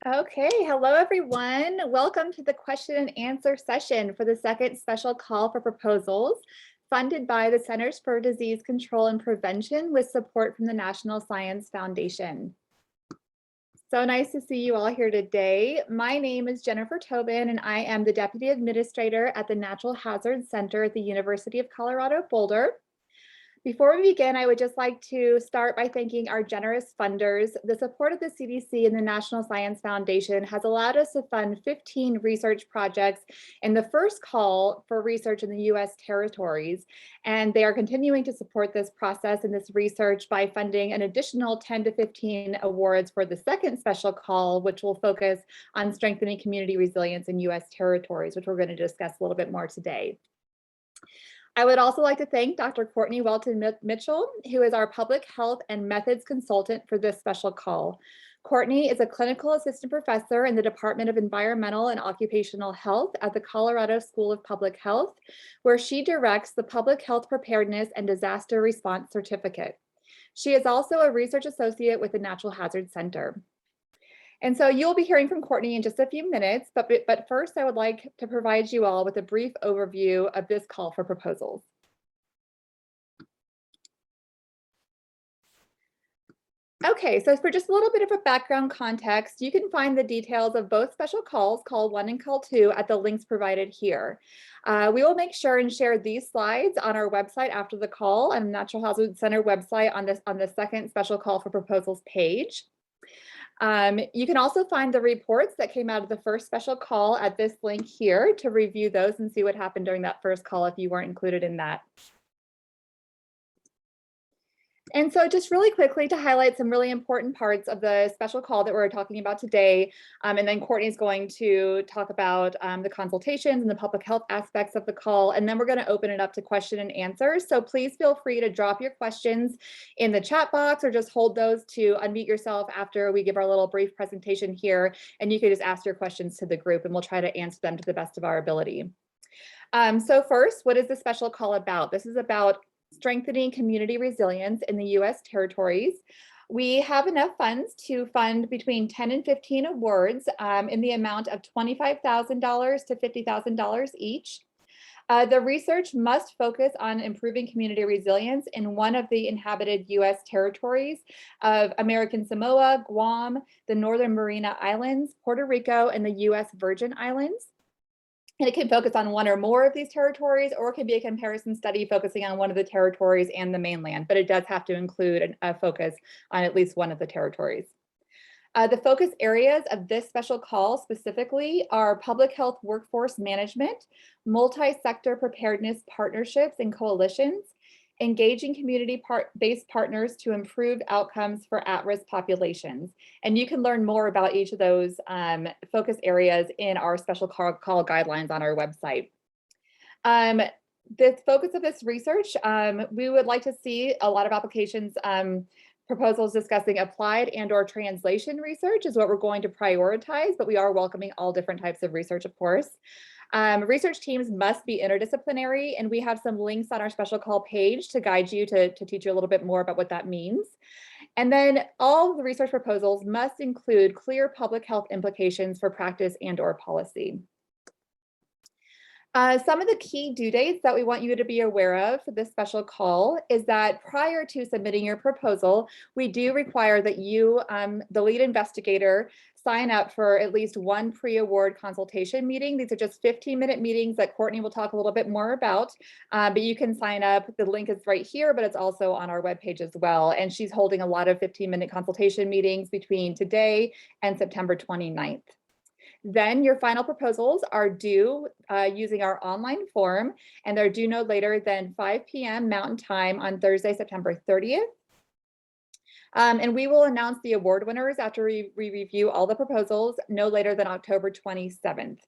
Okay, hello everyone. Welcome to the question and answer session for the second special call for proposals funded by the Centers for Disease Control and Prevention with support from the National Science Foundation. So nice to see you all here today. My name is Jennifer Tobin and I am the Deputy Administrator at the Natural Hazards Center at the University of Colorado Boulder. Before we begin, I would just like to start by thanking our generous funders. The support of the CDC and the National Science Foundation has allowed us to fund 15 research projects in the first call for research in the US territories. And they are continuing to support this process and this research by funding an additional 10 to 15 awards for the second special call, which will focus on strengthening community resilience in US territories, which we're going to discuss a little bit more today. I would also like to thank Dr. Courtney Walton Mitchell, who is our public health and methods consultant for this special call. Courtney is a clinical assistant professor in the Department of Environmental and Occupational Health at the Colorado School of Public Health, where she directs the Public Health Preparedness and Disaster Response Certificate. She is also a research associate with the Natural Hazards Center. And so you'll be hearing from Courtney in just a few minutes, but first I would like to provide you all with a brief overview of this call for proposals. Okay, so for just a little bit of a background context, you can find the details of both special calls, call 1 and call 2, at the links provided here. We will make sure and share these slides on our website after the call, on the Natural Hazards Center website on the second special call for proposals page. You can also find the reports that came out of the first special call at this link here to review those and see what happened during that first call if you weren't included in that. And so just really quickly to highlight some really important parts of the special call that we're talking about today, and then Courtney's going to talk about the consultations and the public health aspects of the call, and then we're going to open it up to question and answers. So please feel free to drop your questions in the chat box or just hold those to unmute yourself after we give our little brief presentation here, and you can just ask your questions to the group and we'll try to answer them to the best of our ability. So first, what is the special call about? This is about strengthening community resilience in the US territories. We have enough funds to fund between 10 and 15 awards in the amount of $25,000 to $50,000 each. The research must focus on improving community resilience in one of the inhabited US territories of American Samoa, Guam, the Northern Mariana Islands, Puerto Rico, and the US Virgin Islands. And it can focus on one or more of these territories, or it can be a comparison study focusing on one of the territories and the mainland, but it does have to include a focus on at least one of the territories. The focus areas of this special call specifically are public health workforce management, multi-sector preparedness partnerships and coalitions, engaging community-based partners to improve outcomes for at-risk populations. And you can learn more about each of those focus areas in our special call guidelines on our website. The focus of this research, we would like to see a lot of applications, proposals discussing applied and/or translation research is what we're going to prioritize, but we are welcoming all different types of research, of course. Research teams must be interdisciplinary, and we have some links on our special call page to guide you to teach you a little bit more about what that means. And then all the research proposals must include clear public health implications for practice and/or policy. Some of the key due dates that we want you to be aware of for this special call is that prior to submitting your proposal, we do require that you, the lead investigator, sign up for at least one pre-award consultation meeting. These are just 15-minute meetings that Courtney will talk a little bit more about, but you can sign up. The link is right here, but it's also on our webpage as well. And she's holding a lot of 15-minute consultation meetings between today and September 29th. Then your final proposals are due using our online form, and they're due no later than 5 p.m. Mountain Time on Thursday, September 30th. And we will announce the award winners after we review all the proposals no later than October 27th.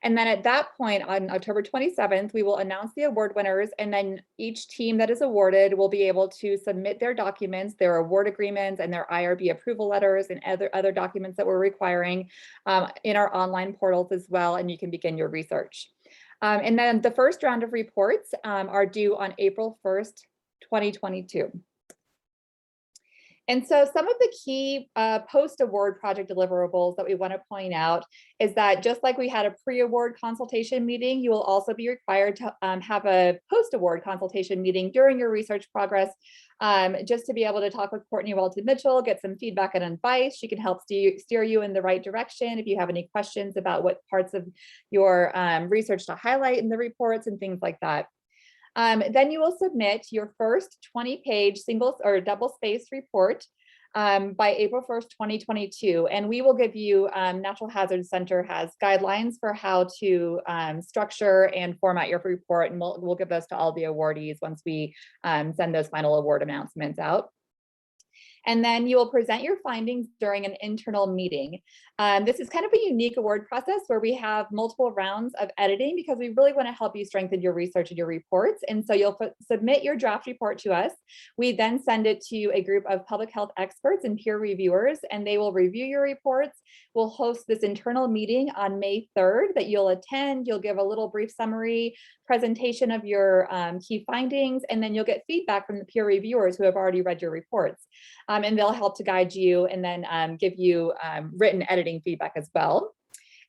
And then at that point on October 27th, we will announce the award winners, and then each team that is awarded will be able to submit their documents, their award agreements, and their IRB approval letters and other documents that we're requiring in our online portals as well, and you can begin your research. And then the first round of reports are due on April 1st, 2022. And so some of the key post-award project deliverables that we want to point out is that just like we had a pre-award consultation meeting, you will also be required to have a post-award consultation meeting during your research progress, just to be able to talk with Courtney Walton Mitchell, get some feedback and advice. She can help steer you in the right direction if you have any questions about what parts of your research to highlight in the reports and things like that. Then you will submit your first 20-page single or double-spaced report by April 1st, 2022. And we will give you, Natural Hazards Center has guidelines for how to structure and format your report. And we'll give those to all the awardees once we send those final award announcements out. And then you will present your findings during an internal meeting. This is kind of a unique award process where we have multiple rounds of editing because we really want to help you strengthen your research and your reports. And so you'll submit your draft report to us. We then send it to a group of public health experts and peer reviewers, and they will review your reports. We'll host this internal meeting on May 3rd that you'll attend. You'll give a little brief summary presentation of your key findings, and then you'll get feedback from the peer reviewers who have already read your reports. And they'll help to guide you and then give you written editing feedback as well.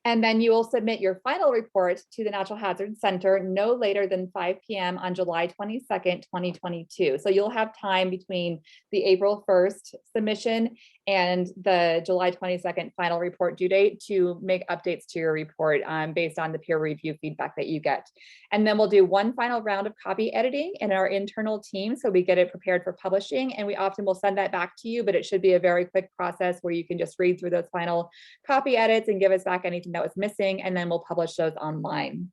And then you will submit your final report to the Natural Hazards Center no later than 5 p.m. on July 22nd, 2022. So you'll have time between the April 1st submission and the July 22nd final report due date to make updates to your report based on the peer review feedback that you get. And then we'll do one final round of copy editing in our internal team so we get it prepared for publishing. And we often will send that back to you, but it should be a very quick process where you can just read through those final copy edits and give us back anything that was missing, and then we'll publish those online.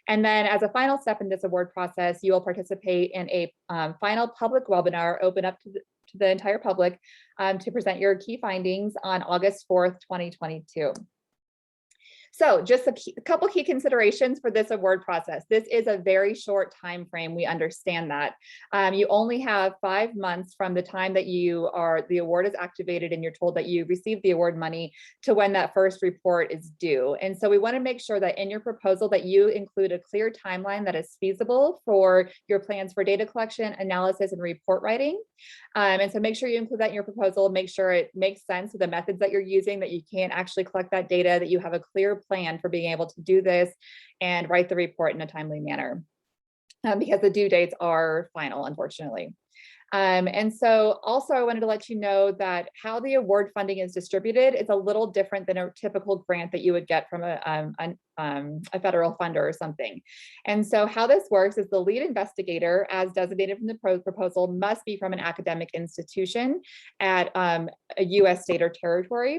And then as a final step in this award process, you will participate in a final public webinar open up to the entire public to present your key findings on August 4th, 2022. So just a couple key considerations for this award process. This is a very short time frame. We understand that. You only have 5 months from the time that the award is activated and you're told that you received the award money to when that first report is due. And so we want to make sure that in your proposal that you include a clear timeline that is feasible for your plans for data collection, analysis, and report writing. And so make sure you include that in your proposal. Make sure it makes sense with the methods that you're using, that you can actually collect that data, that you have a clear plan for being able to do this and write the report in a timely manner, because the due dates are final, unfortunately. And so also I wanted to let you know that how the award funding is distributed is a little different than a typical grant that you would get from a federal funder or something. And so how this works is the lead investigator, as designated from the proposal, must be from an academic institution at a US state or territory.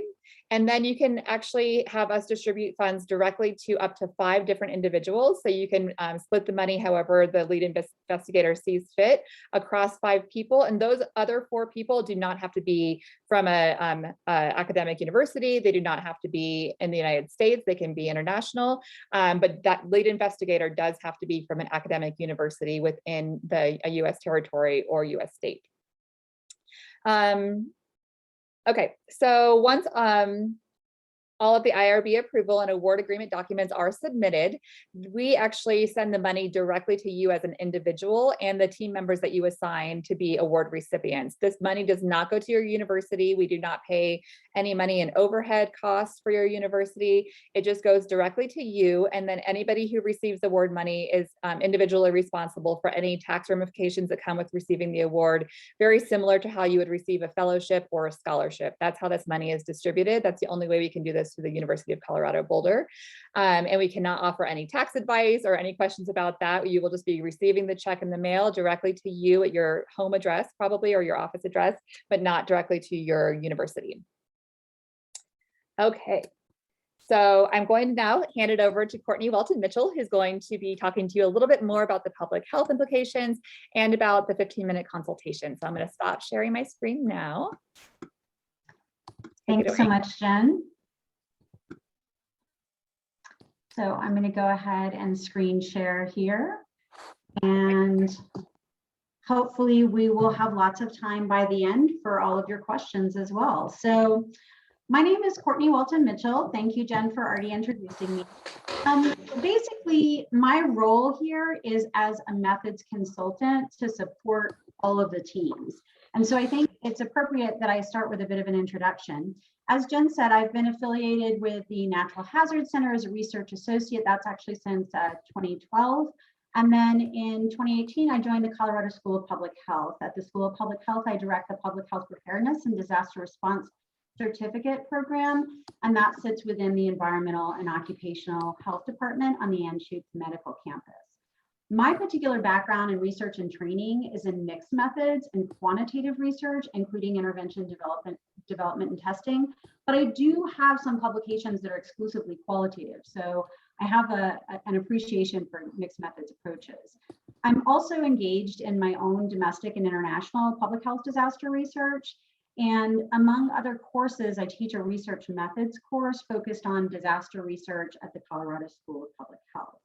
And then you can actually have us distribute funds directly to up to 5 different individuals. So you can split the money however the lead investigator sees fit across 5 people. And those other 4 people do not have to be from a academic university. They do not have to be in the United States. They can be international. But that lead investigator does have to be from an academic university within a US territory or US state. Okay, so once all of the IRB approval and award agreement documents are submitted, we actually send the money directly to you as an individual and the team members that you assign to be award recipients. This money does not go to your university. We do not pay any money in overhead costs for your university. It just goes directly to you. And then anybody who receives award money is individually responsible for any tax ramifications that come with receiving the award, very similar to how you would receive a fellowship or a scholarship. That's how this money is distributed. That's the only way we can do this to the University of Colorado Boulder. And we cannot offer any tax advice or any questions about that. You will just be receiving the check in the mail directly to you at your home address, probably, or your office address, but not directly to your university. Okay, so I'm going to now hand it over to Courtney Walton Mitchell, who's going to be talking to you a little bit more about the public health implications and about the 15-minute consultation. So I'm going to stop sharing my screen now. Thanks so much, Jen. So I'm going to go ahead and screen share here, and hopefully we will have lots of time by the end for all of your questions as well. So my name is Courtney Walton Mitchell. Thank you, Jen, for already introducing me. Basically, my role here is as a methods consultant to support all of the teams. And so I think it's appropriate that I start with a bit of an introduction. As Jen said, I've been affiliated with the Natural Hazard Center as a research associate. That's actually since 2012. And then in 2018, I joined the Colorado School of Public Health. At the School of Public Health, I direct the Public Health Preparedness and Disaster Response Certificate Program, and that sits within the Environmental and Occupational Health Department on the Anschutz Medical Campus. My particular background in research and training is in mixed methods and quantitative research, including intervention development and testing, but I do have some publications that are exclusively qualitative. So I have an appreciation for mixed methods approaches. I'm also engaged in my own domestic and international public health disaster research. And among other courses, I teach a research methods course focused on disaster research at the Colorado School of Public Health.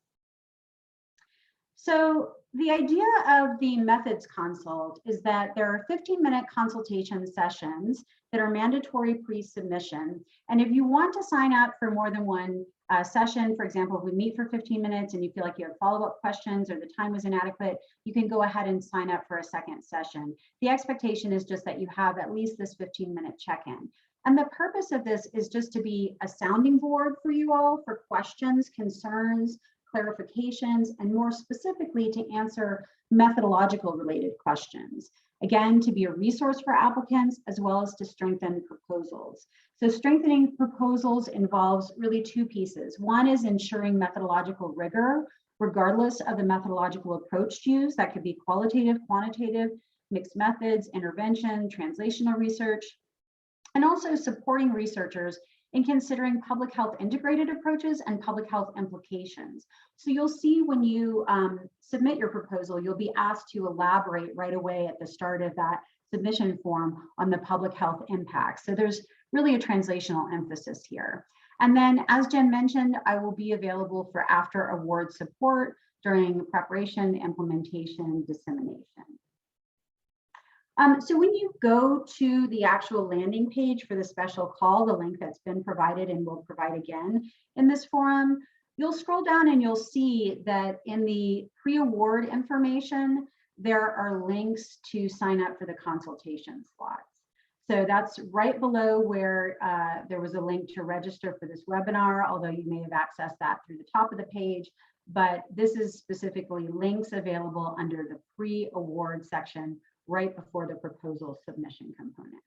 So the idea of the methods consult is that there are 15-minute consultation sessions that are mandatory pre-submission. And if you want to sign up for more than one session, for example, if we meet for 15 minutes and you feel like you have follow-up questions or the time was inadequate, you can go ahead and sign up for a second session. The expectation is just that you have at least this 15-minute check-in. And the purpose of this is just to be a sounding board for you all for questions, concerns, clarifications, and more specifically to answer methodological related questions. Again, to be a resource for applicants as well as to strengthen proposals. So strengthening proposals involves really two pieces. One is ensuring methodological rigor, regardless of the methodological approach used. That could be qualitative, quantitative, mixed methods, intervention, translational research, and also supporting researchers in considering public health integrated approaches and public health implications. So you'll see when you submit your proposal, you'll be asked to elaborate right away at the start of that submission form on the public health impacts. So there's really a translational emphasis here. And then, as Jen mentioned, I will be available for after award support during preparation, implementation, dissemination. So when you go to the actual landing page for the special call, the link that's been provided and will provide again in this forum, you'll scroll down and you'll see that in the pre-award information, there are links to sign up for the consultation slots. So that's right below where there was a link to register for this webinar, although you may have accessed that through the top of the page, but this is specifically links available under the pre-award section right before the proposal submission component.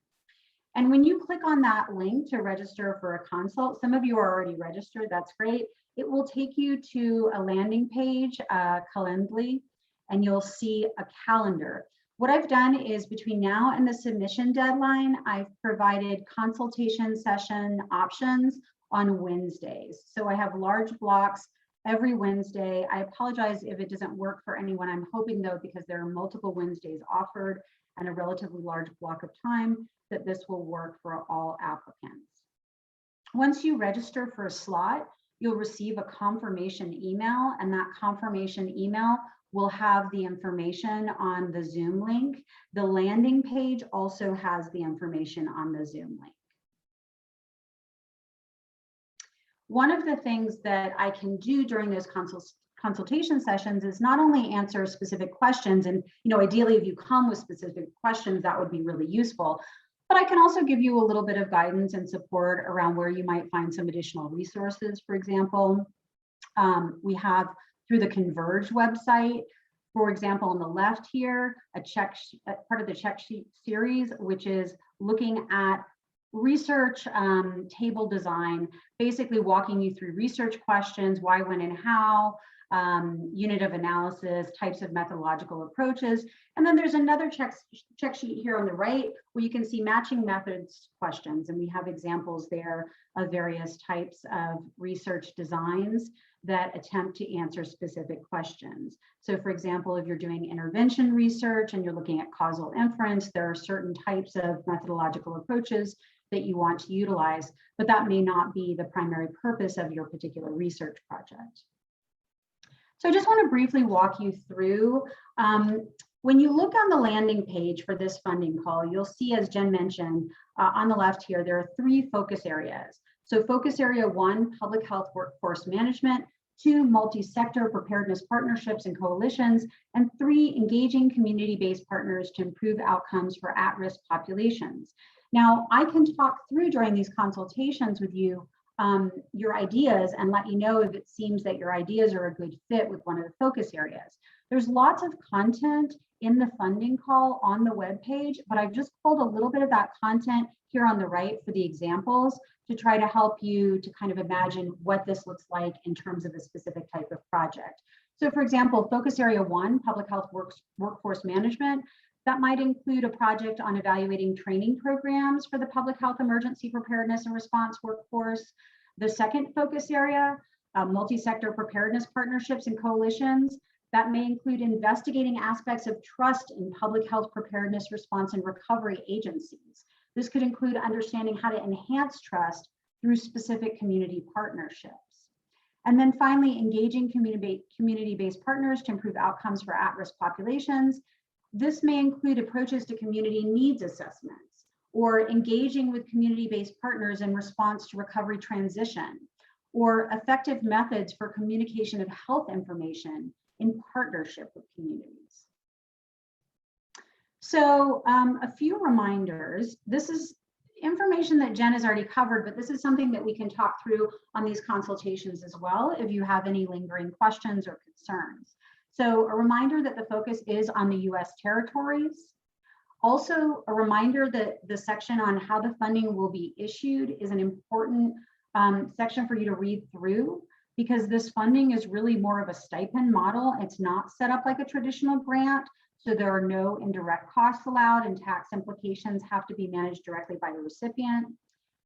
And when you click on that link to register for a consult, some of you are already registered, that's great. It will take you to a landing page, Calendly, and you'll see a calendar. What I've done is between now and the submission deadline, I've provided consultation session options on Wednesdays. So I have large blocks every Wednesday. I apologize if it doesn't work for anyone. I'm hoping though, because there are multiple Wednesdays offered and a relatively large block of time, that this will work for all applicants. Once you register for a slot, you'll receive a confirmation email, and that confirmation email will have the information on the Zoom link. The landing page also has the information on the Zoom link. One of the things that I can do during those consultation sessions is not only answer specific questions, and ideally if you come with specific questions, that would be really useful, but I can also give you a little bit of guidance and support around where you might find some additional resources. For example, we have through the Converge website, for example, on the left here, part of the check sheet series, which is looking at research table design, basically walking you through research questions, why, when, and how, unit of analysis, types of methodological approaches. And then there's another check sheet here on the right where you can see matching methods questions. And we have examples there of various types of research designs that attempt to answer specific questions. So for example, if you're doing intervention research and you're looking at causal inference, there are certain types of methodological approaches that you want to utilize, but that may not be the primary purpose of your particular research project. So I just want to briefly walk you through, when you look on the landing page for this funding call, you'll see, as Jen mentioned, on the left here, there are 3 focus areas. So focus area 1, public health workforce management. 2, multi-sector preparedness partnerships and coalitions, and 3, engaging community-based partners to improve outcomes for at-risk populations. Now, I can talk through during these consultations with you your ideas and let you know if it seems that your ideas are a good fit with one of the focus areas. There's lots of content in the funding call on the webpage, but I've just pulled a little bit of that content here on the right for the examples to try to help you to kind of imagine what this looks like in terms of a specific type of project. So for example, focus area 1, public health workforce management, that might include a project on evaluating training programs for the public health emergency preparedness and response workforce. The second focus area, multi-sector preparedness partnerships and coalitions, that may include investigating aspects of trust in public health preparedness, response, and recovery agencies. This could include understanding how to enhance trust through specific community partnerships. And then finally, engaging community-based partners to improve outcomes for at-risk populations. This may include approaches to community needs assessments or engaging with community-based partners in response to recovery transition, or effective methods for communication of health information in partnership with communities. So a few reminders. This is information that Jen has already covered, but this is something that we can talk through on these consultations as well if you have any lingering questions or concerns. So a reminder that the focus is on the US territories. Also a reminder that the section on how the funding will be issued is an important section for you to read through, because this funding is really more of a stipend model. It's not set up like a traditional grant, so there are no indirect costs allowed and tax implications have to be managed directly by the recipient.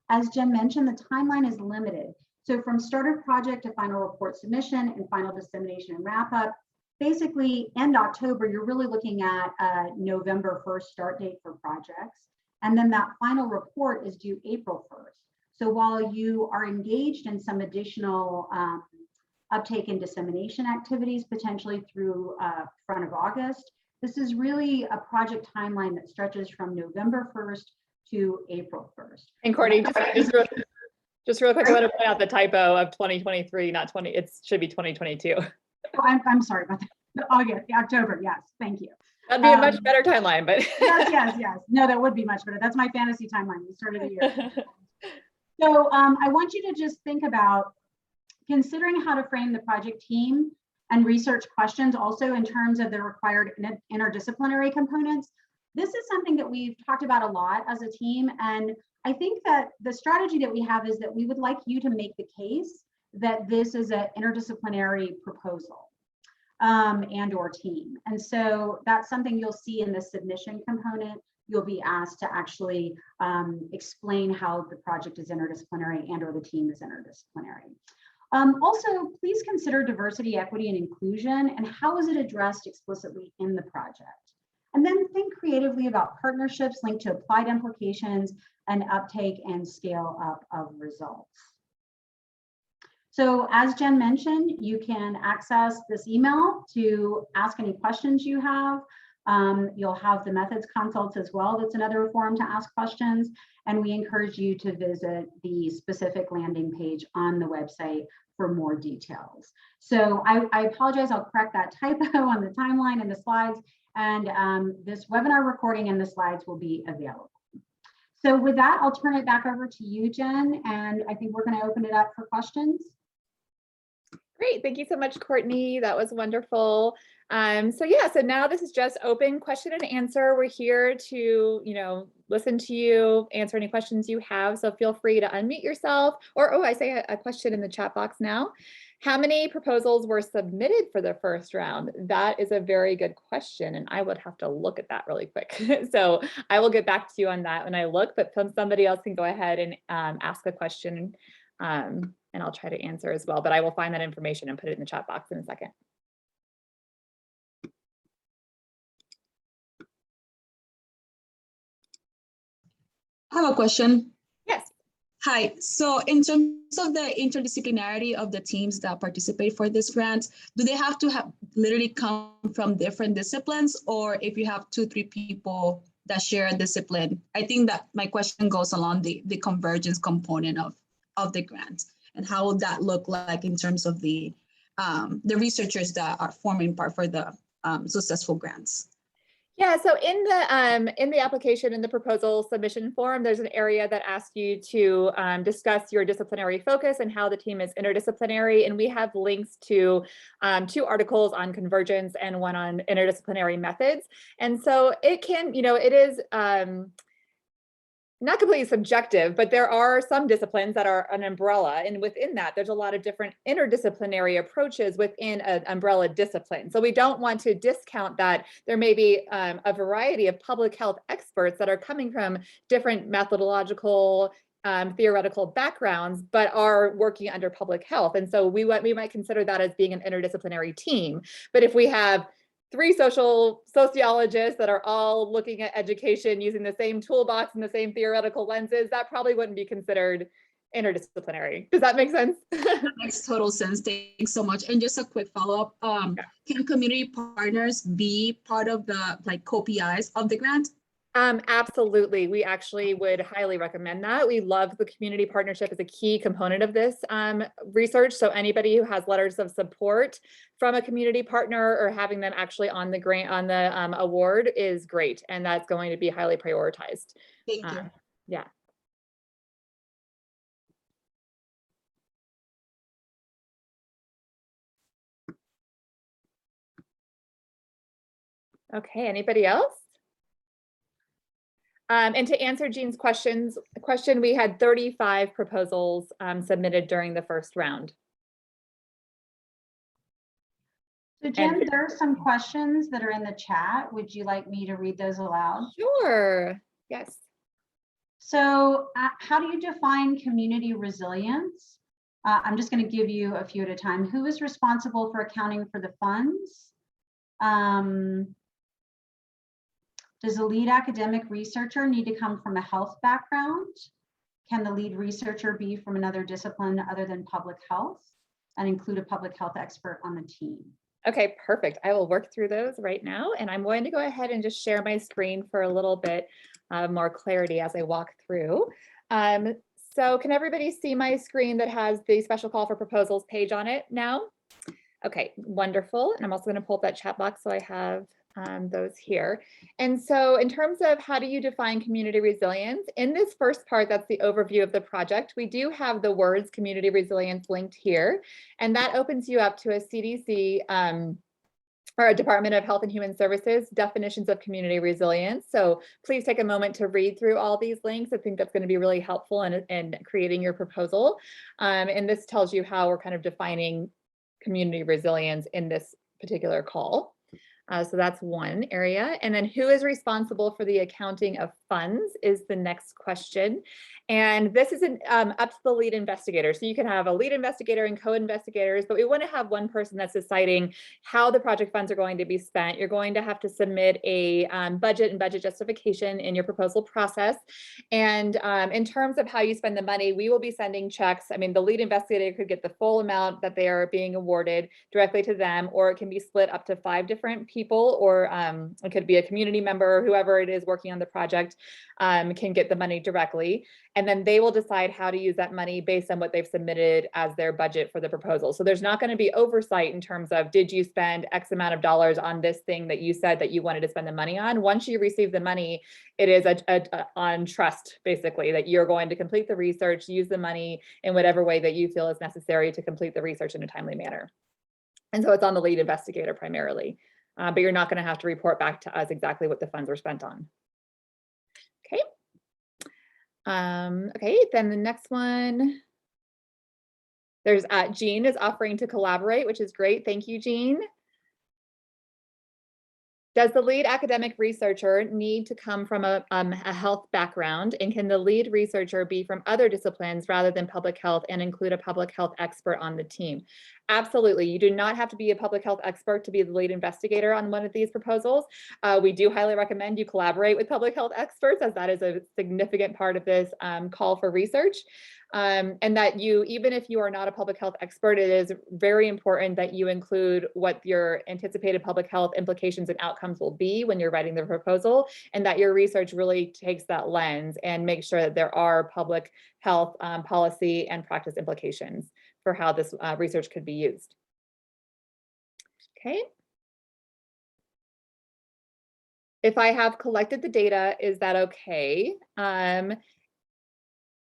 As Jen mentioned, the timeline is limited. So from start of project to final report submission and final dissemination and wrap up, basically end October, you're really looking at November 1st start date for projects. And then that final report is due April 1st. So while you are engaged in some additional uptake and dissemination activities, potentially through front of August, this is really a project timeline that stretches from November 1st to April 1st. And Courtney, just real quick, I want to point out the typo of 2023, not 20, it should be 2022. Oh, I'm sorry about that. October, yes, thank you. That'd be a much better timeline, but. yes. No, that would be much better. That's my fantasy timeline. We started the year. So I want you to just think about considering how to frame the project team and research questions also in terms of the required interdisciplinary components. This is something that we've talked about a lot as a team. And I think that the strategy that we have is that we would like you to make the case that this is an interdisciplinary proposal and or team. And so that's something you'll see in the submission component. You'll be asked to actually explain how the project is interdisciplinary and or the team is interdisciplinary. Also, please consider diversity, equity, and inclusion, and how is it addressed explicitly in the project? And then think creatively about partnerships linked to applied implications and uptake and scale up of results. So as Jen mentioned, you can access this email to ask any questions you have. You'll have the methods consults as well. That's another forum to ask questions. And we encourage you to visit the specific landing page on the website for more details. So I apologize, I'll correct that typo on the timeline and the slides. And this webinar recording and the slides will be available. So with that, I'll turn it back over to you, Jen. And I think we're going to open it up for questions. Great, thank you so much, Courtney. That was wonderful. So now this is just open question and answer. We're here to, listen to you, answer any questions you have. So feel free to unmute yourself or, I say a question in the chat box now. How many proposals were submitted for the first round? That is a very good question. And I would have to look at that really quick. So I will get back to you on that when I look, but somebody else can go ahead and ask a question. And I'll try to answer as well, but I will find that information and put it in the chat box in a second. I have a question. Yes. Hi, so in terms of the interdisciplinarity of the teams that participate for this grant, do they have to have literally come from different disciplines, or if you have 2-3 people that share a discipline? I think that my question goes along the convergence component of the grant. And how would that look like in terms of the the researchers that are forming part for the successful grants? Yeah, so in the application, in the proposal submission form, there's an area that asks you to discuss your disciplinary focus and how the team is interdisciplinary. And we have links to 2 articles on convergence and one on interdisciplinary methods. And so it can, it is not completely subjective, but there are some disciplines that are an umbrella. And within that, there's a lot of different interdisciplinary approaches within an umbrella discipline. So we don't want to discount that there may be a variety of public health experts that are coming from different methodological, theoretical backgrounds, but are working under public health. And so we might consider that as being an interdisciplinary team. But if we have 3 sociologists that are all looking at education using the same toolbox and the same theoretical lenses, that probably wouldn't be considered interdisciplinary. Does that make sense? That makes total sense. Thanks so much. And just a quick follow-up. Can community partners be part of the co-PIs of the grant? Absolutely. We actually would highly recommend that. We love the community partnership as a key component of this research. So anybody who has letters of support from a community partner or having them actually on the grant, on the award is great. And that's going to be highly prioritized. Thank you. Yeah. Okay, anybody else? And to answer Jean's question, we had 35 proposals submitted during the first round. So Jen, there are some questions that are in the chat. Would you like me to read those aloud? Sure, yes. So how do you define community resilience? I'm just going to give you a few at a time. Who is responsible for accounting for the funds? Does the lead academic researcher need to come from a health background? Can the lead researcher be from another discipline other than public health and include a public health expert on the team? Okay, perfect. I will work through those right now. And I'm going to go ahead and just share my screen for a little bit more clarity as I walk through. So can everybody see my screen that has the special call for proposals page on it now? Okay, wonderful. And I'm also going to pull up that chat box so I have those here. And so in terms of how do you define community resilience, in this first part, that's the overview of the project, we do have the words community resilience linked here. And that opens you up to a CDC or a Department of Health and Human Services definitions of community resilience. So please take a moment to read through all these links. I think that's going to be really helpful in creating your proposal. And this tells you how we're kind of defining community resilience in this particular call. So that's one area. And then who is responsible for the accounting of funds is the next question. And this is up to the lead investigator. So you can have a lead investigator and co-investigators, but we want to have one person that's deciding how the project funds are going to be spent. You're going to have to submit a budget and budget justification in your proposal process. And in terms of how you spend the money, we will be sending checks. I mean, the lead investigator could get the full amount that they are being awarded directly to them, or it can be split up to 5 different people, or it could be a community member, whoever it is working on the project can get the money directly. And then they will decide how to use that money based on what they've submitted as their budget for the proposal. So there's not going to be oversight in terms of, did you spend X amount of dollars on this thing that you said that you wanted to spend the money on? Once you receive the money, it is on trust, basically, that you're going to complete the research, use the money in whatever way that you feel is necessary to complete the research in a timely manner. And so it's on the lead investigator primarily, but you're not going to have to report back to us exactly what the funds were spent on. Okay. Okay, then the next one, there's Jean is offering to collaborate, which is great. Thank you, Jean. Does the lead academic researcher need to come from a health background, and can the lead researcher be from other disciplines rather than public health and include a public health expert on the team? Absolutely. You do not have to be a public health expert to be the lead investigator on one of these proposals. We do highly recommend you collaborate with public health experts, as that is a significant part of this call for research. And that you, even if you are not a public health expert, it is very important that you include what your anticipated public health implications and outcomes will be when you're writing the proposal, and that your research really takes that lens and makes sure that there are public health policy and practice implications for how this research could be used. Okay. If I have collected the data, is that okay?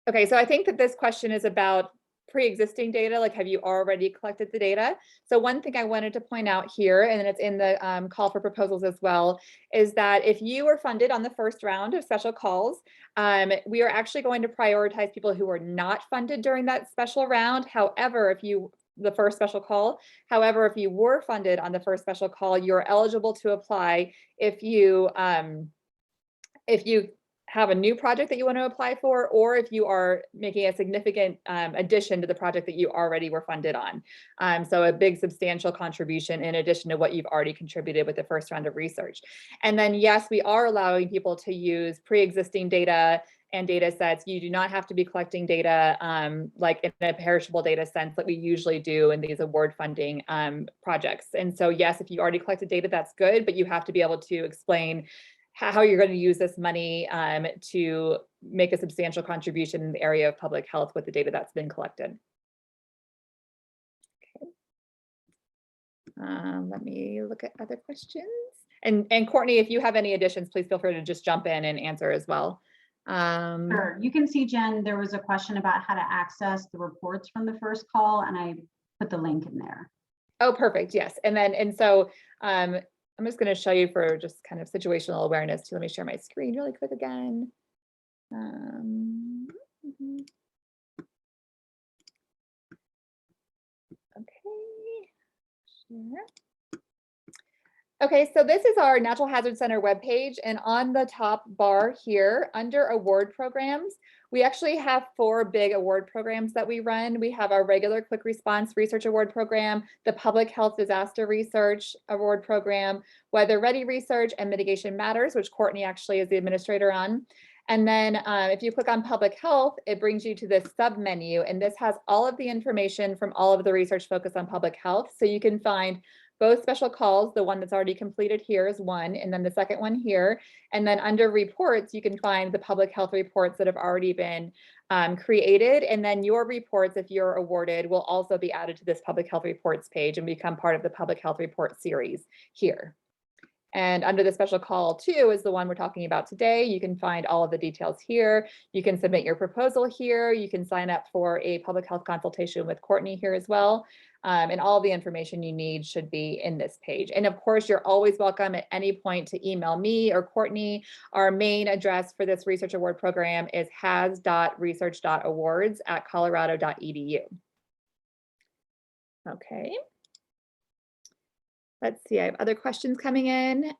Okay, so I think that this question is about pre-existing data, like have you already collected the data? So one thing I wanted to point out here, and it's in the call for proposals as well, is that if you were funded on the first round of special calls, we are actually going to prioritize people who were not funded during that special round. However, the first special call. However, if you were funded on the first special call, you're eligible to apply if you have a new project that you want to apply for, or if you are making a significant addition to the project that you already were funded on. So a big substantial contribution in addition to what you've already contributed with the first round of research. And then yes, we are allowing people to use pre-existing data and data sets. You do not have to be collecting data like in a perishable data sense that we usually do in these award funding projects. And so yes, if you already collected data, that's good, but you have to be able to explain how you're going to use this money to make a substantial contribution in the area of public health with the data that's been collected. Okay. Let me look at other questions. And Courtney, if you have any additions, please feel free to just jump in and answer as well. Sure. You can see, Jen, there was a question about how to access the reports from the first call, and I put the link in there. Oh, perfect. Yes. And so I'm just going to show you for just kind of situational awareness too. Let me share my screen really quick again. Okay. Share. Okay, so this is our Natural Hazard Center webpage, and on the top bar here, under award programs, we actually have 4 big award programs that we run. We have our regular Quick Response Research Award Program, the Public Health Disaster Research Award Program, Weather Ready Research, and Mitigation Matters, which Courtney actually is the administrator on. And then if you click on Public Health, it brings you to this sub-menu, and this has all of the information from all of the research focused on public health. So you can find both special calls, the one that's already completed here is one, and then the second one here. And then under reports, you can find the public health reports that have already been created. And then your reports, if you're awarded, will also be added to this public health reports page and become part of the public health report series here. And under the special call 2 is the one we're talking about today. You can find all of the details here. You can submit your proposal here. You can sign up for a public health consultation with Courtney here as well. And all the information you need should be in this page. And of course, you're always welcome at any point to email me or Courtney. Our main address for this research award program is has.research.awards@colorado.edu. Okay. Let's see, I have other questions coming in.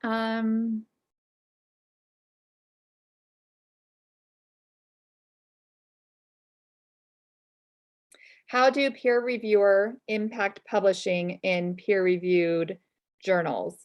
How do peer reviewer impact publishing in peer-reviewed journals?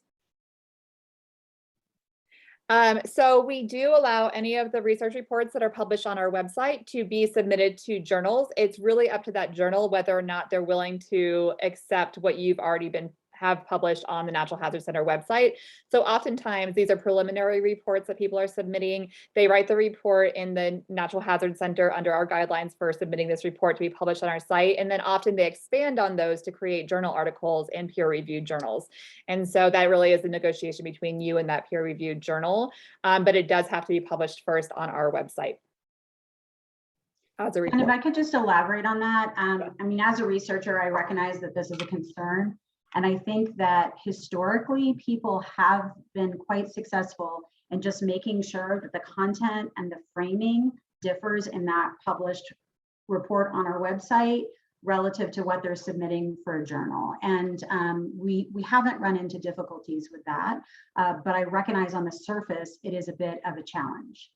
So we do allow any of the research reports that are published on our website to be submitted to journals. It's really up to that journal whether or not they're willing to accept what you've already have published on the Natural Hazard Center website. So oftentimes these are preliminary reports that people are submitting. They write the report in the Natural Hazard Center under our guidelines for submitting this report to be published on our site. And then often they expand on those to create journal articles and peer-reviewed journals. And so that really is a negotiation between you and that peer-reviewed journal, but it does have to be published first on our website. And if I could just elaborate on that, I mean, as a researcher, I recognize that this is a concern. And I think that historically, people have been quite successful in just making sure that the content and the framing differs in that published report on our website relative to what they're submitting for a journal. And we haven't run into difficulties with that, but I recognize on the surface, it is a bit of a challenge.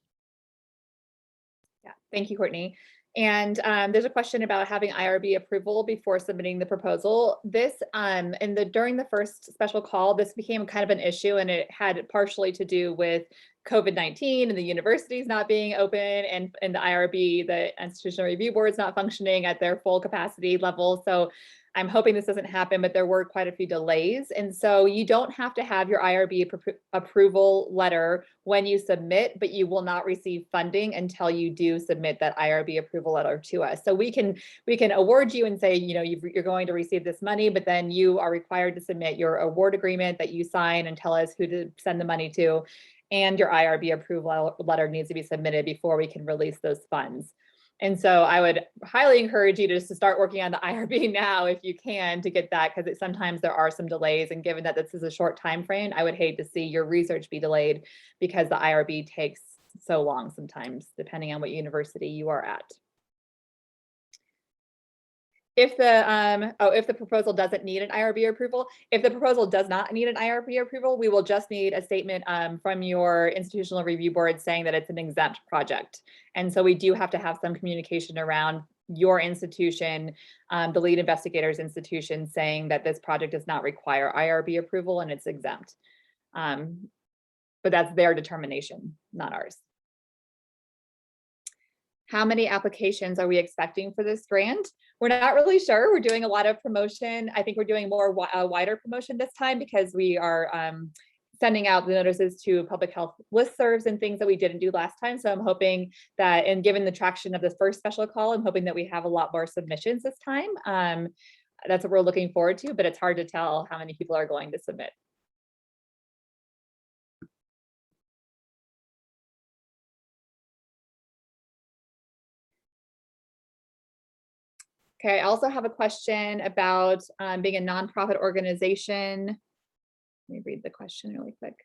Yeah, thank you, Courtney. And there's a question about having IRB approval before submitting the proposal. This during the first special call, this became kind of an issue, and it had partially to do with COVID-19 and the universities not being open, and the IRB, the Institutional Review Board, is not functioning at their full capacity level. So I'm hoping this doesn't happen, but there were quite a few delays. And so you don't have to have your IRB approval letter when you submit, but you will not receive funding until you do submit that IRB approval letter to us. So we can award you and say, you know, you're going to receive this money, but then you are required to submit your award agreement that you sign and tell us who to send the money to. And your IRB approval letter needs to be submitted before we can release those funds. And so I would highly encourage you to start working on the IRB now if you can, to get that, because sometimes there are some delays. And given that this is a short time frame, I would hate to see your research be delayed because the IRB takes so long sometimes, depending on what university you are at. If the proposal doesn't need an IRB approval, if the proposal does not need an IRB approval, we will just need a statement from your institutional review board saying that it's an exempt project. And so we do have to have some communication around your institution, the lead investigator's institution, saying that this project does not require IRB approval and it's exempt. But that's their determination, not ours. How many applications are we expecting for this grant? We're not really sure. We're doing a lot of promotion. I think we're doing more wider promotion this time because we are sending out the notices to public health listservs and things that we didn't do last time. So I'm hoping that, and given the traction of this first special call, I'm hoping that we have a lot more submissions this time. That's what we're looking forward to, but it's hard to tell how many people are going to submit. Okay, I also have a question about being a nonprofit organization. Let me read the question really quick.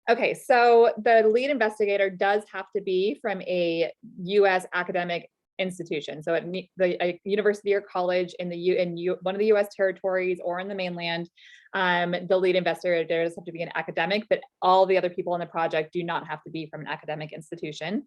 Okay, so the lead investigator does have to be from a U.S. academic institution. So a university or college in one of the U.S. territories or in the mainland. The lead investigator does have to be an academic, but all the other people in the project do not have to be from an academic institution.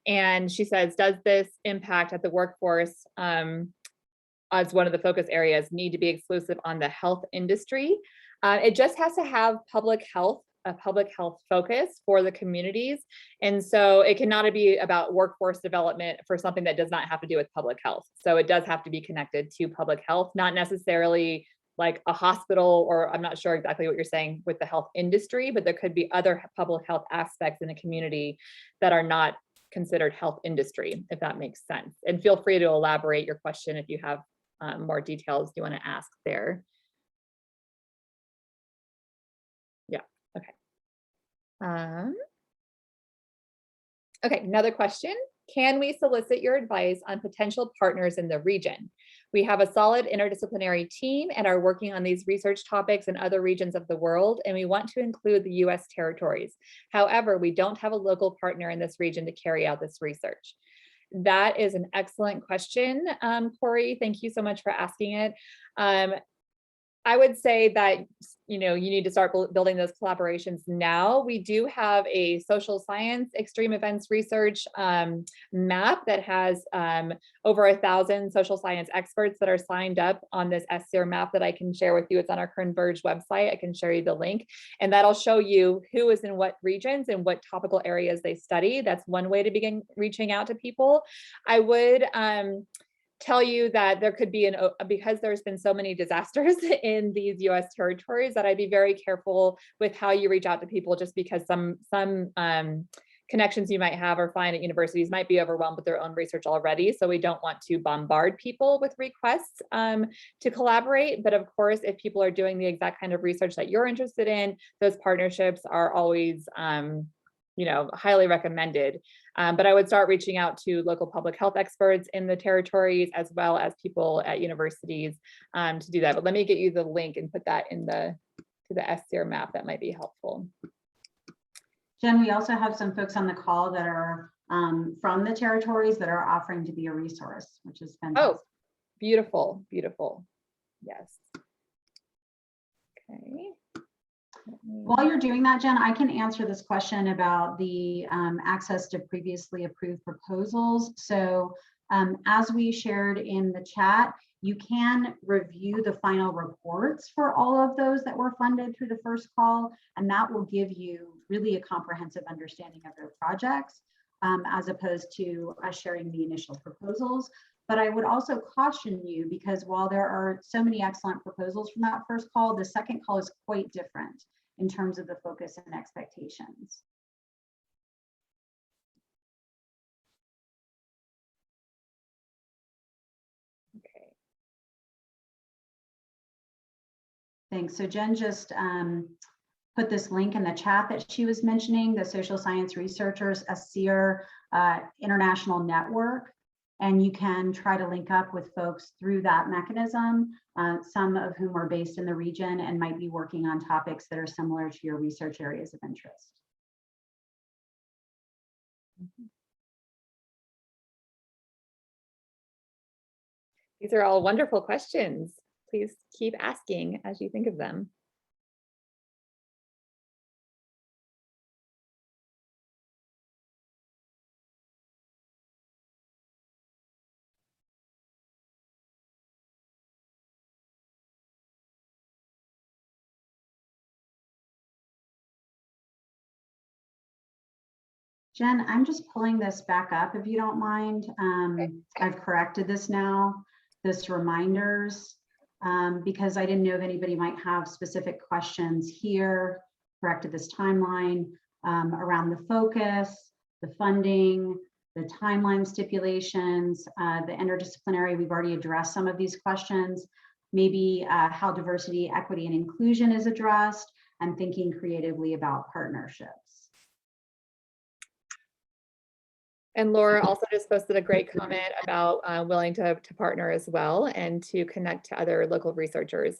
And she says, does this impact at the workforce as one of the focus areas need to be exclusive on the health industry? It just has to have a public health focus for the communities. And so it cannot be about workforce development for something that does not have to do with public health. So it does have to be connected to public health, not necessarily like a hospital, or I'm not sure exactly what you're saying with the health industry, but there could be other public health aspects in a community that are not considered health industry, if that makes sense. And feel free to elaborate your question if you have more details you want to ask there. Yeah, okay. Okay, another question. Can we solicit your advice on potential partners in the region? We have a solid interdisciplinary team and are working on these research topics in other regions of the world, and we want to include the US territories. However, we don't have a local partner in this region to carry out this research. That is an excellent question, Corey. Thank you so much for asking it. I would say that, you need to start building those collaborations now. We do have a social science extreme events research map that has over 1,000 social science experts that are signed up on this SCR map that I can share with you. It's on our Converge website. I can share you the link, and that'll show you who is in what regions and what topical areas they study. That's one way to begin reaching out to people. I would tell you that there could be because there's been so many disasters in these US territories, that I'd be very careful with how you reach out to people, just because some connections you might have or find at universities might be overwhelmed with their own research already. So we don't want to bombard people with requests to collaborate. But of course, if people are doing the exact kind of research that you're interested in, those partnerships are always highly recommended. But I would start reaching out to local public health experts in the territories, as well as people at universities to do that. But let me get you the link and put that in to the SCR map. That might be helpful. Jen, we also have some folks on the call that are from the territories that are offering to be a resource, which is fantastic. Oh, beautiful, beautiful. Yes. Okay. While you're doing that, Jen, I can answer this question about the access to previously approved proposals. So as we shared in the chat, You can review the final reports for all of those that were funded through the first call, and that will give you really a comprehensive understanding of their projects, as opposed to us sharing the initial proposals. But I would also caution you, because while there are so many excellent proposals from that first call, the second call is quite different in terms of the focus and expectations. Okay. Thanks. So Jen just put this link in the chat that she was mentioning, the Social Science Researchers, a SEER international network. And you can try to link up with folks through that mechanism, some of whom are based in the region and might be working on topics that are similar to your research areas of interest. These are all wonderful questions. Please keep asking as you think of them. Jen, I'm just pulling this back up if you don't mind. I've corrected this now, this reminders, because I didn't know if anybody might have specific questions here. Corrected this timeline around the focus, the funding, the timeline stipulations, the interdisciplinary. We've already addressed some of these questions. Maybe how diversity, equity, and inclusion is addressed, and thinking creatively about partnerships. And Laura also just posted a great comment about willing to partner as well and to connect to other local researchers.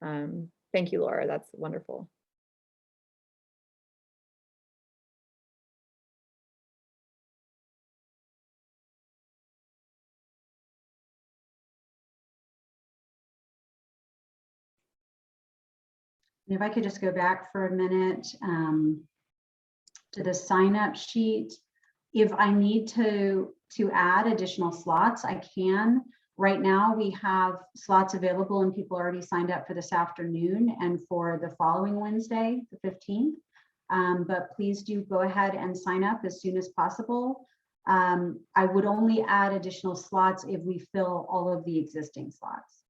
Thank you, Laura. That's wonderful. If I could just go back for a minute to the sign up sheet. If I need to add additional slots, I can. Right now we have slots available and people already signed up for this afternoon and for the following Wednesday, the 15th. But please do go ahead and sign up as soon as possible. I would only add additional slots if we fill all of the existing slots.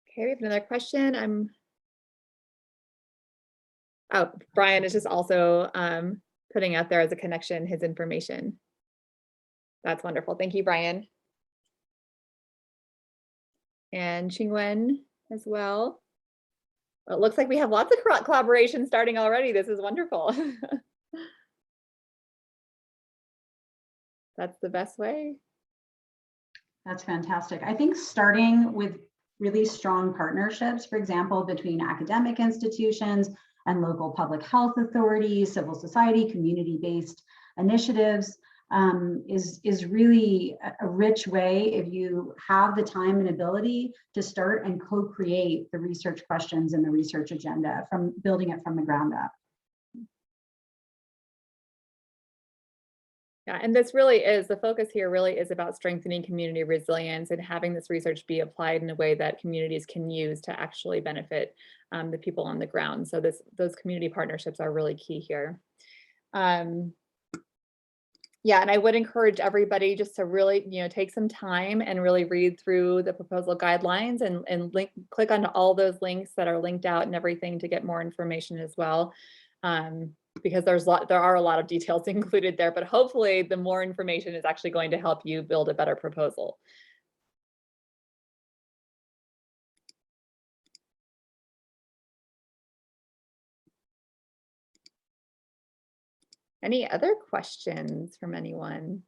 Okay, we have another question. Oh, Brian is just also putting out there as a connection his information. That's wonderful. Thank you, Brian. And Qingwen as well. Well, it looks like we have lots of collaboration starting already. This is wonderful. That's the best way. That's fantastic. I think starting with really strong partnerships, for example, between academic institutions and local public health authorities, civil society, community-based initiatives is really a rich way if you have the time and ability to start and co-create the research questions and the research agenda from building it from the ground up. Yeah, and this really is, the focus here really is about strengthening community resilience and having this research be applied in a way that communities can use to actually benefit the people on the ground. So those community partnerships are really key here. Yeah, and I would encourage everybody just to really, take some time and really read through the proposal guidelines and click on all those links that are linked out and everything to get more information as well. Because there are a lot of details included there, but hopefully the more information is actually going to help you build a better proposal. Any other questions from anyone?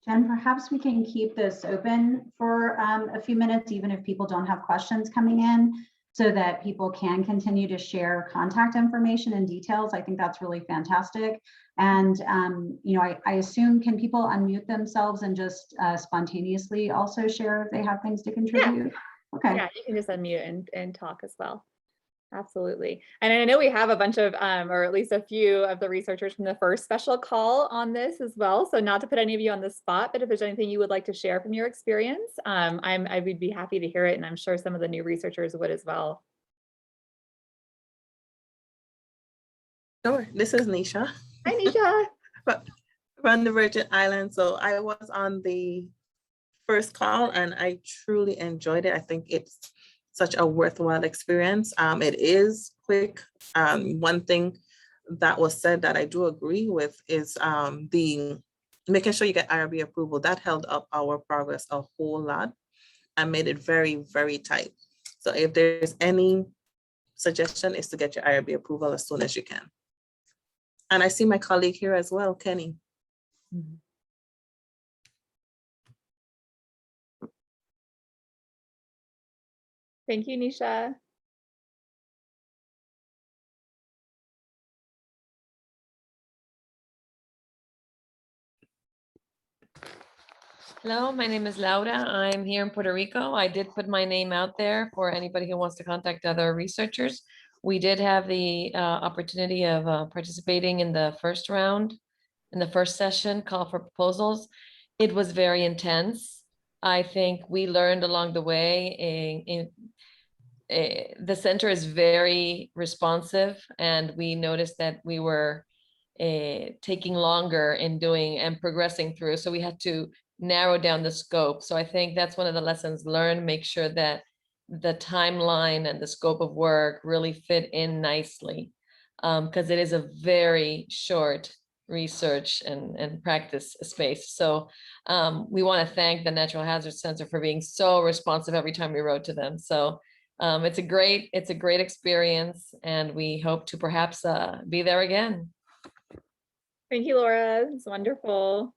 Jen, perhaps we can keep this open for a few minutes, even if people don't have questions coming in. so that people can continue to share contact information and details. I think that's really fantastic. And, you know, I assume, can people unmute themselves and just spontaneously also share if they have things to contribute? Yeah. Okay. Yeah, you can just unmute and talk as well. Absolutely. And I know we have a bunch of, or at least a few of the researchers from the first special call on this as well. So not to put any of you on the spot, but if there's anything you would like to share from your experience, I would be happy to hear it. And I'm sure some of the new researchers would as well. Sure, this is Nisha. Hi, Nisha. From the Virgin Islands. So I was on the first call and I truly enjoyed it. I think it's such a worthwhile experience. It is quick. One thing that was said that I do agree with is the making sure you get IRB approval. That held up our progress a whole lot and made it very, very tight. So if there's any suggestion, is to get your IRB approval as soon as you can. And I see my colleague here as well, Kenny. Mm-hmm. Thank you, Nisha. Hello, my name is Laura. I'm here in Puerto Rico. I did put my name out there for anybody who wants to contact other researchers. We did have the opportunity of participating in the first round, in the first session, call for proposals. It was very intense. I think we learned along the way. The center is very responsive, and we noticed that we were taking longer in doing and progressing through. So we had to narrow down the scope. So I think that's one of the lessons learned, make sure that the timeline and the scope of work really fit in nicely, because it is a very short research and practice space. So we want to thank the Natural Hazards Center for being so responsive every time we wrote to them. So it's a great experience, and we hope to perhaps be there again. Thank you, Laura. It's wonderful.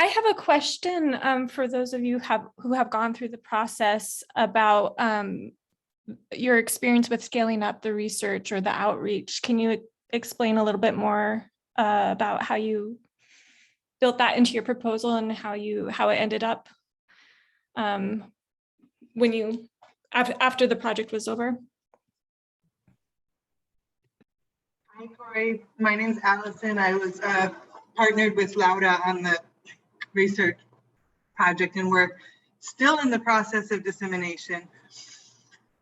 I have a question for those of you who have gone through the process about your experience with scaling up the research or the outreach. Can you explain a little bit more about how you built that into your proposal and how it ended up when you after the project was over? Hi, Corey. My name's Allison. I was partnered with Laura on the research project, and we're still in the process of dissemination.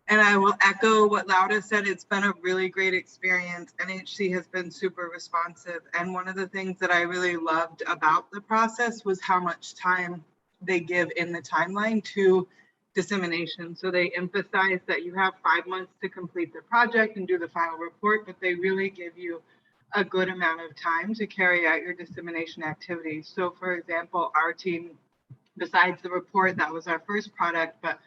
And I will echo what Laura said. It's been a really great experience. NHC has been super responsive. And one of the things that I really loved about the process was how much time they give in the timeline to dissemination. So they emphasize that you have 5 months to complete the project and do the final report, but they really give you a good amount of time to carry out your dissemination activities. So for example, our team, besides the report, that was our first product, but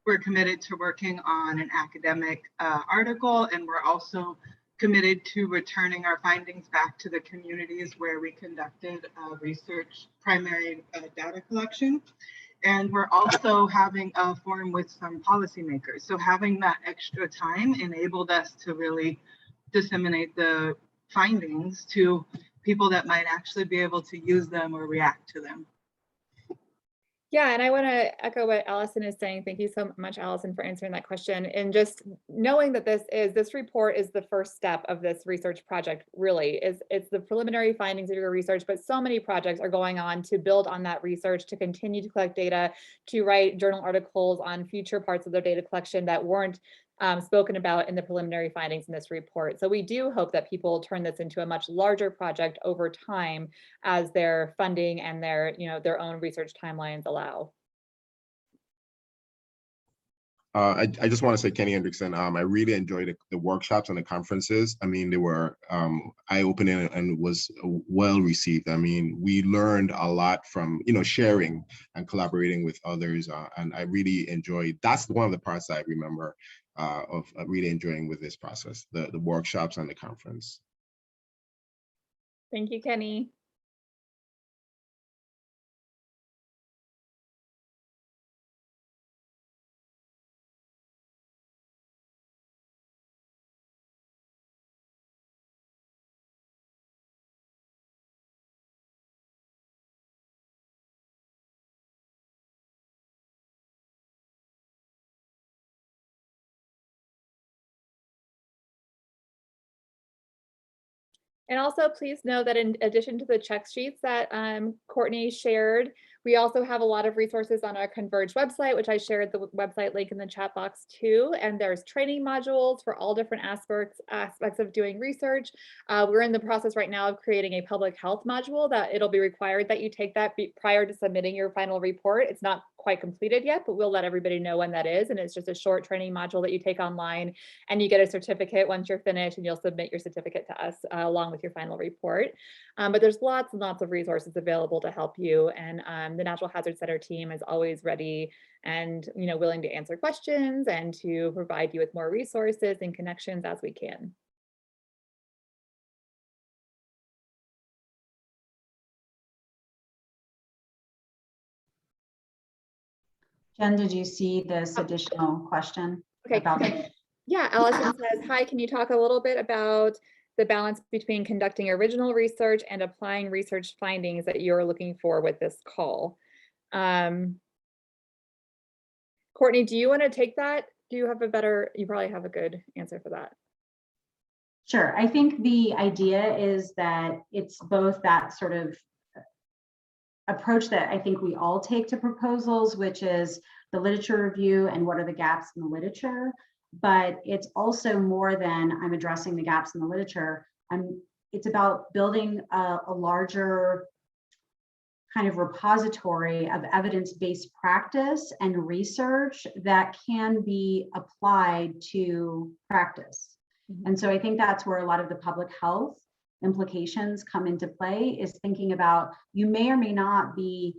we're committed to working on an academic article, and we're also committed to returning our findings back to the communities where we conducted research, primary data collection. And we're also having a forum with some policymakers. So having that extra time enabled us to really disseminate the findings to people that might actually be able to use them or react to them. Yeah, and I want to echo what Allison is saying. Thank you so much, Allison, for answering that question. And just knowing that this report is the first step of this research project, really, it's the preliminary findings of your research, but so many projects are going on to build on that research, to continue to collect data, to write journal articles on future parts of their data collection that weren't spoken about in the preliminary findings in this report. So we do hope that people turn this into a much larger project over time as their funding and their own research timelines allow. I just want to say, Kenny Hendrickson, I really enjoyed the workshops and the conferences. I mean, they were eye-opening and was well received. I mean, we learned a lot from, sharing and collaborating with others. And I really enjoyed, that's one of the parts I remember of really enjoying with this process, the workshops and the conference. Thank you, Kenny. And also please know that in addition to the check sheets that Courtney shared, we also have a lot of resources on our Converge website, which I shared the website link in the chat box too. And there's training modules for all different aspects of doing research. We're in the process right now of creating a public health module that it'll be required that you take that prior to submitting your final report. It's not quite completed yet, but we'll let everybody know when that is. And it's just a short training module that you take online, and you get a certificate once you're finished, and you'll submit your certificate to us along with your final report. But there's lots and lots of resources available to help you. And the Natural Hazard Center team is always ready and willing to answer questions and to provide you with more resources and connections as we can. Jen, did you see this additional question? Okay. About it? Yeah, Allison says, hi, can you talk a little bit about the balance between conducting original research and applying research findings that you're looking for with this call? Courtney, do you want to take that? Do you have you probably have a good answer for that. Sure. I think the idea is that it's both that sort of approach that I think we all take to proposals, which is the literature review and what are the gaps in the literature. But it's also more than I'm addressing the gaps in the literature. It's about building a larger kind of repository of evidence-based practice and research that can be applied to practice. And so I think that's where a lot of the public health implications come into play, is thinking about, you may or may not be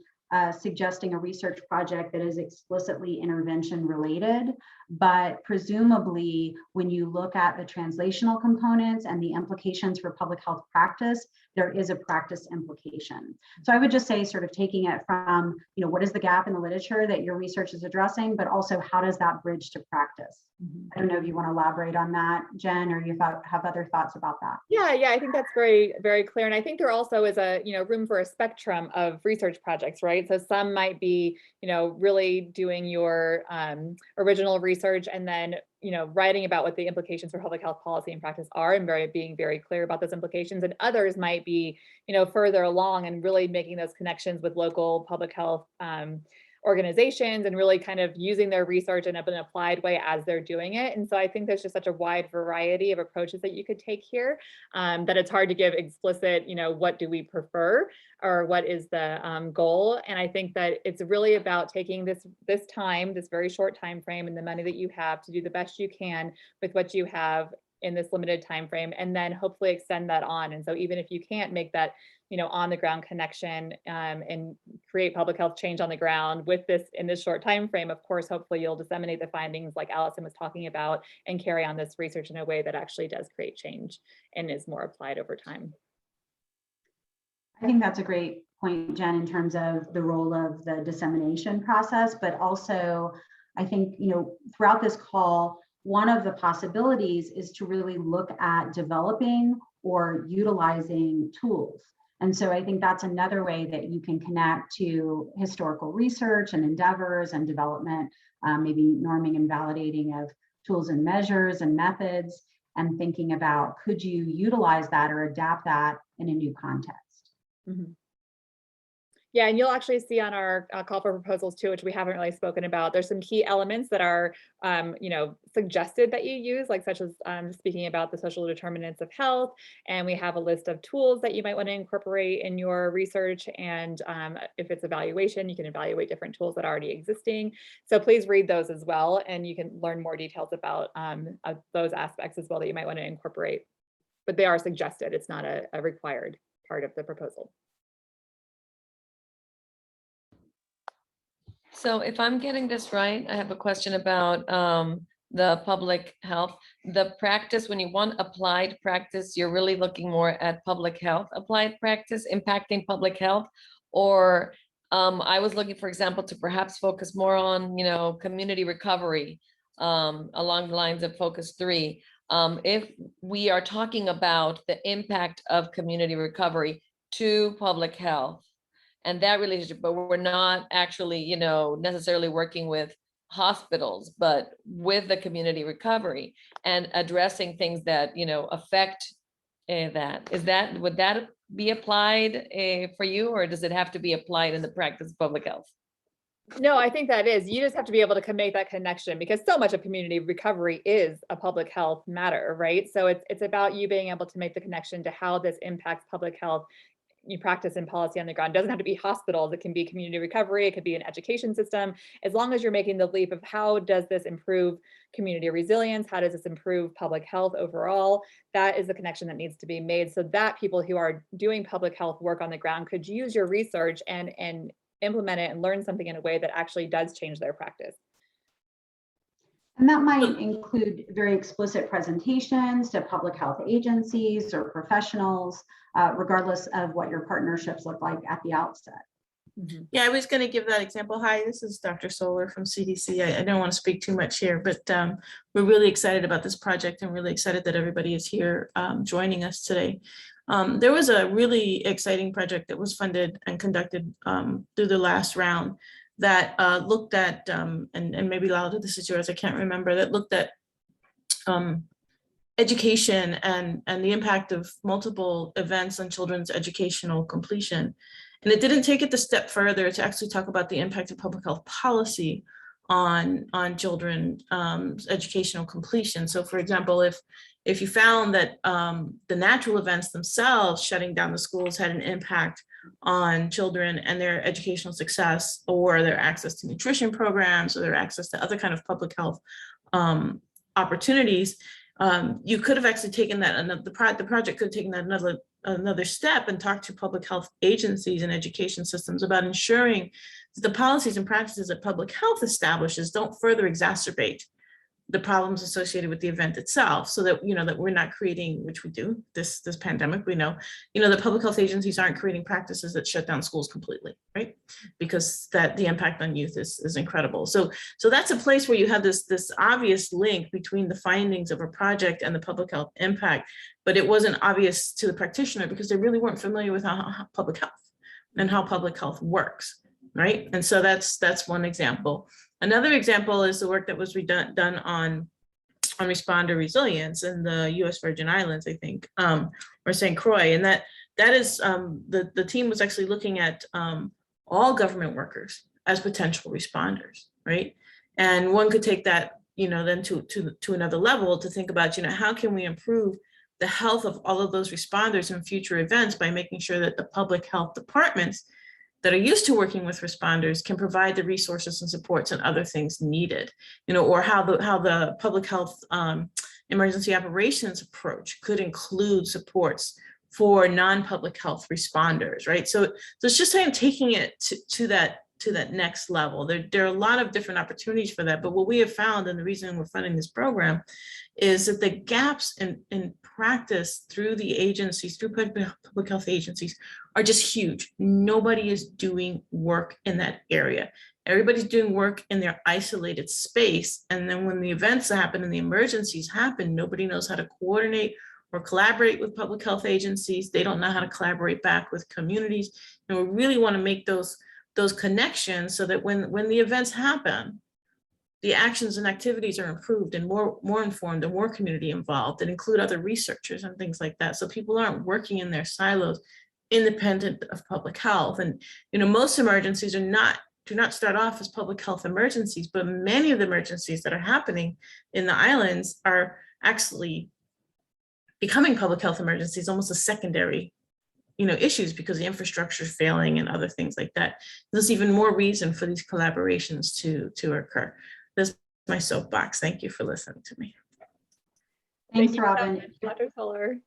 suggesting a research project that is explicitly intervention related, but presumably when you look at the translational components and the implications for public health practice, there is a practice implication. So I would just say, sort of taking it from, what is the gap in the literature that your research is addressing, but also how does that bridge to practice? I don't know if you want to elaborate on that, Jen, or you have other thoughts about that. Yeah, I think that's very, very clear. And I think there also is a, room for a spectrum of research projects, right? So some might be, really doing your original research and then, writing about what the implications for public health policy and practice are, and being very clear about those implications. And others might be, further along and really making those connections with local public health organizations and really kind of using their research in an applied way as they're doing it. And so I think there's just such a wide variety of approaches that you could take here, that it's hard to give explicit, what do we prefer or what is the goal. And I think that it's really about taking this very short time frame and the money that you have to do the best you can with what you have in this limited time frame, and then hopefully extend that on. And so even if you can't make that on the ground connection and create public health change on the ground with this in this short time frame, of course, hopefully you'll disseminate the findings like Allison was talking about and carry on this research in a way that actually does create change and is more applied over time. I think that's a great point, Jen, in terms of the role of the dissemination process, but also I think, throughout this call, one of the possibilities is to really look at developing or utilizing tools. And so I think that's another way that you can connect to historical research and endeavors and development, maybe norming and validating of tools and measures and methods, and thinking about, could you utilize that or adapt that in a new context? Mm-hmm. Yeah, and you'll actually see on our call for proposals too, which we haven't really spoken about, there's some key elements that are, suggested that you use, like such as speaking about the social determinants of health. And we have a list of tools that you might want to incorporate in your research. And if it's evaluation, you can evaluate different tools that are already existing. So please read those as well. And you can learn more details about those aspects as well that you might want to incorporate. But they are suggested. It's not a required part of the proposal. So if I'm getting this right, I have a question about the public health. The practice, when you want applied practice, you're really looking more at public health applied practice impacting public health, or I was looking, for example, to perhaps focus more on, community recovery along the lines of focus 3. If we are talking about the impact of community recovery to public health, and that relationship, but we're not actually, necessarily working with hospitals, but with the community recovery and addressing things that, affect would that be applied for you, or does it have to be applied in the practice of public health? No, I think that is, you just have to be able to make that connection, because so much of community recovery is a public health matter, right? So it's about you being able to make the connection to how this impacts public health. You practice in policy on the ground. It doesn't have to be hospitals. It can be community recovery. It could be an education system. As long as you're making the leap of how does this improve community resilience? How does this improve public health overall? That is the connection that needs to be made, so that people who are doing public health work on the ground could use your research and implement it and learn something in a way that actually does change their practice. And that might include very explicit presentations to public health agencies or professionals, regardless of what your partnerships look like at the outset. Mm-hmm. Yeah, I was going to give that example. Hi, this is Dr. Solar from CDC. I don't want to speak too much here, but we're really excited about this project and really excited that everybody is here joining us today. There was a really exciting project that was funded and conducted through the last round that looked at, and maybe Lauda, this is yours, I can't remember, that looked at education and the impact of multiple events on children's educational completion. And it didn't take it a step further to actually talk about the impact of public health policy on children's educational completion. So for example, if you found that the natural events themselves, shutting down the schools, had an impact on children and their educational success, or their access to nutrition programs, or their access to other kind of public health opportunities, you could have actually taken that, the project could have taken that another step and talked to public health agencies and education systems about ensuring that the policies and practices that public health establishes don't further exacerbate the problems associated with the event itself, so that, that we're not creating, which we do, this pandemic, we know, that public health agencies aren't creating practices that shut down schools completely, right? Because the impact on youth is incredible. So that's a place where you have this obvious link between the findings of a project and the public health impact, but it wasn't obvious to the practitioner because they really weren't familiar with how public health and how public health works, right? And so that's one example. Another example is the work that was done on responder resilience in the U.S. Virgin Islands, I think, or St. Croix, and that is the team was actually looking at all government workers as potential responders, right? And one could take that, then to another level to think about, how can we improve the health of all of those responders in future events by making sure that the public health departments that are used to working with responders can provide the resources and supports and other things needed, or how the public health emergency operations approach could include supports for non-public health responders, right? So it's just taking it to that next level. There are a lot of different opportunities for that, but what we have found, and the reason we're funding this program, is that the gaps in practice through the agencies, through public health agencies, are just huge. Nobody is doing work in that area. Everybody's doing work in their isolated space. And then when the events happen and the emergencies happen, nobody knows how to coordinate or collaborate with public health agencies. They don't know how to collaborate back with communities. And we really want to make those connections so that when the events happen, the actions and activities are improved and more informed and more community involved, that include other researchers and things like that. So people aren't working in their silos independent of public health. And most emergencies do not start off as public health emergencies, but many of the emergencies that are happening in the islands are actually becoming public health emergencies, almost a secondary issues because the infrastructure is failing and other things like that. There's even more reason for these collaborations to occur. This is my soapbox. Thank you for listening to me. Thanks, Robin. Dr. Solar.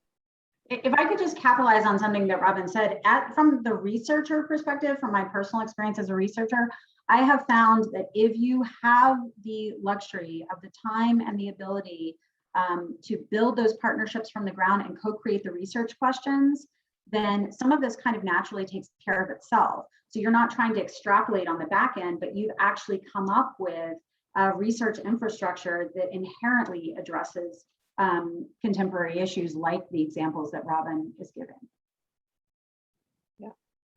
If I could just capitalize on something that Robin said, from the researcher perspective, from my personal experience as a researcher, I have found that if you have the luxury of the time and the ability to build those partnerships from the ground and co-create the research questions, then some of this kind of naturally takes care of itself. So you're not trying to extrapolate on the back end, but you've actually come up with a research infrastructure that inherently addresses contemporary issues like the examples that Robin is giving. Yeah,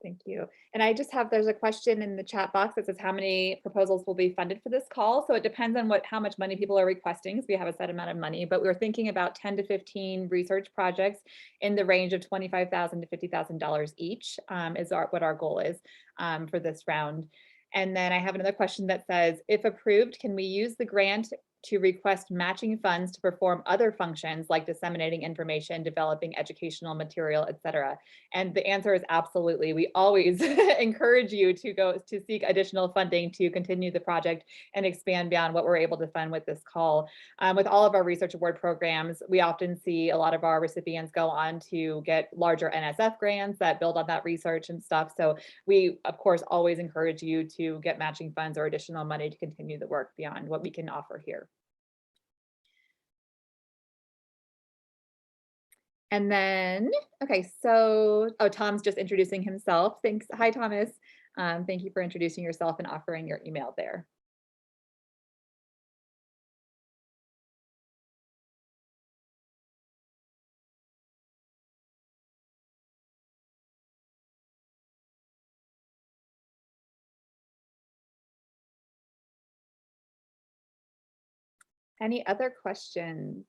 Thank you. And I just have, there's a question in the chat box that says how many proposals will be funded for this call. So it depends on how much money people are requesting. So we have a set amount of money, but we're thinking about 10 to 15 research projects in the range of $25,000 to $50,000 each is what our goal is for this round. And then I have another question that says, if approved, can we use the grant to request matching funds to perform other functions like disseminating information, developing educational material, etc.? And the answer is absolutely. We always encourage you to go to seek additional funding to continue the project and expand beyond what we're able to fund with this call. With all of our research award programs, we often see a lot of our recipients go on to get larger NSF grants that build on that research and stuff. So we, of course, always encourage you to get matching funds or additional money to continue the work beyond what we can offer here. And then, okay, so, oh, Tom's just introducing himself. Thanks. Hi, Thomas. Thank you for introducing yourself and offering your email there. Any other questions?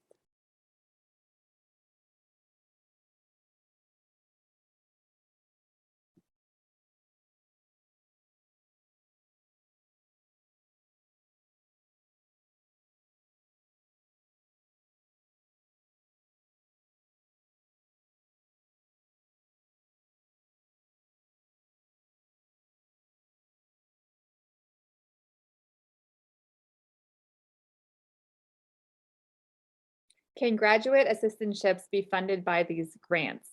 Can graduate assistantships be funded by these grants?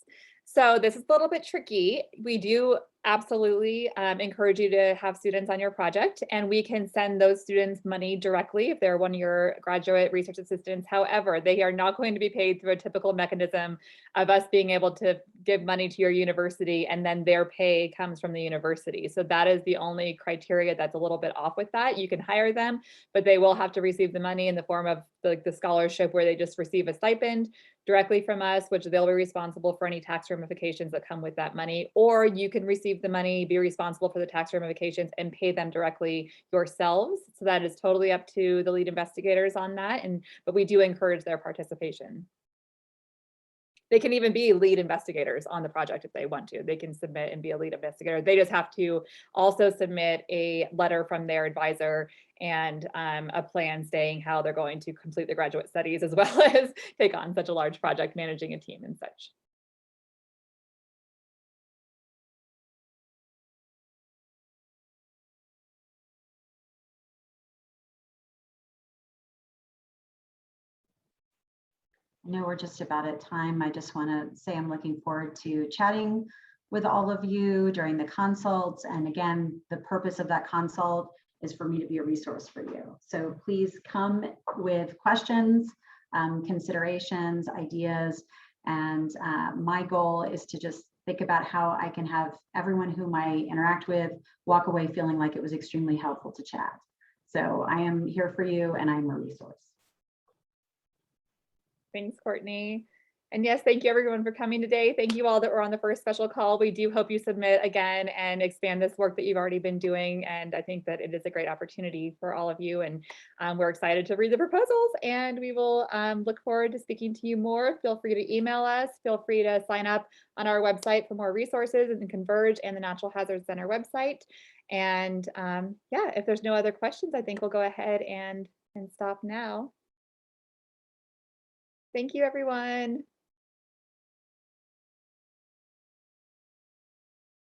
So this is a little bit tricky. We do absolutely encourage you to have students on your project, and we can send those students money directly if they're one of your graduate research assistants. However, they are not going to be paid through a typical mechanism of us being able to give money to your university and then their pay comes from the university. So that is the only criteria that's a little bit off with that. You can hire them, but they will have to receive the money in the form of the scholarship where they just receive a stipend directly from us, which they'll be responsible for any tax ramifications that come with that money, or you can receive the money, be responsible for the tax ramifications and pay them directly yourselves. So that is totally up to the lead investigators on that. But we do encourage their participation. They can even be lead investigators on the project if they want to. They can submit and be a lead investigator. They just have to also submit a letter from their advisor and a plan saying how they're going to complete the graduate studies as well as take on such a large project, managing a team and such. I know we're just about at time. I just want to say I'm looking forward to chatting with all of you during the consults. And again, the purpose of that consult is for me to be a resource for you. So please come with questions, considerations, ideas. And my goal is to just think about how I can have everyone whom I interact with walk away feeling like it was extremely helpful to chat. So I am here for you and I'm a resource. Thanks, Courtney. And yes, thank you everyone for coming today. Thank you all that were on the first special call. We do hope you submit again and expand this work that you've already been doing. And I think that it is a great opportunity for all of you. And we're excited to read the proposals and we will look forward to speaking to you more. Feel free to email us. Feel free to sign up on our website for more resources in the Converge and the Natural Hazards Center website. And yeah, if there's no other questions, I think we'll go ahead and stop now. Thank you, everyone.